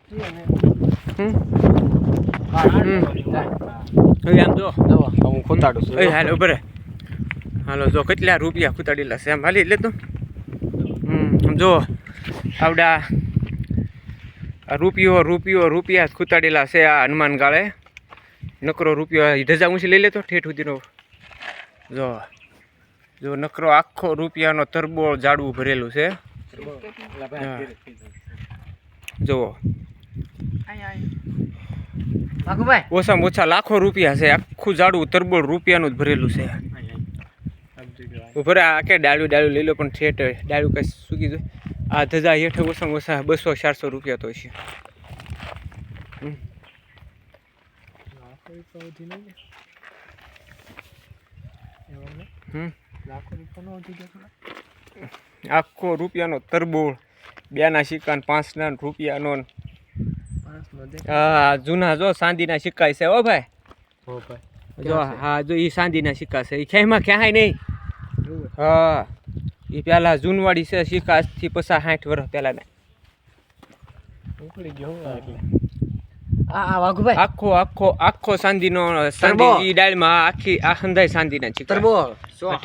આમ જો હું ખૂતાડું છું હાલો બરે હાલો જો કેટલા રૂપિયા ખૂતાડેલા છે આમ હાલી એટલે તો જો આવડા રૂપિયા ખૂતાડેલા છે આ હનુમાન ગાળે નકરો રૂપિયો ધજા ઊંચી લઈ લેતો ઠેઠ સુધીનો જો નકરો આખો રૂપિયાનો તરબોળ જાડવું ભરેલું છે જુઓ ઓછામાં ઓછા લાખો રૂપિયા છે આખું જાડવું તરબોળ રૂપિયાનું જ ભરેલું છે ભરે આ કે ડાળું લઈ લો પણ ઠેઠ ડાળું કઈ સૂકી જાય આ ધજા હેઠ ઓછામાં ઓછા 200-400 રૂપિયા તો છે આખો રૂપિયાનો તરબોળ 2ના સિક્કા 5ના રૂપિયાનો હા જૂના જો ચાંદીના સિક્કા છે હો ભાઈ જો હા જો એ ચાંદીના સિક્કા છે એ ખેમાં ક્યાંય નહીં હા એ પેલા જૂનવાડી છે સિક્કા આજથી 50-60 વર્ષ પહેલાના આખો ચાંદીનો ચાંદી ડાળમાં આખી આ સંધાય ચાંદીના સિક્કા 100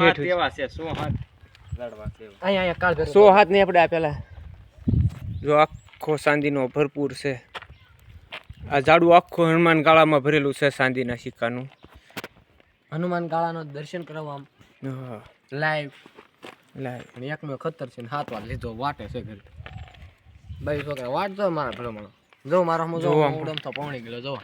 હાથ છે 100 હાથ અહીંયા 100 હાથ નહીં આપણે પેલા જો આખો ચાંદીનો ભરપૂર છે આ જાડું આખું હનુમાન ગાળામાં ભરેલું છે ચાંદીના સિક્કાનું હનુમાન ગાળાનો દર્શન કરવા લાઈવ અને એકનો ખતર છે 7 વાર લીધો વાટે છે ઘરે ભાઈ છોકરા વાટ જો મારા ભલામણો જો મારો હું જો ઉડમ તો પાણી ગયો જો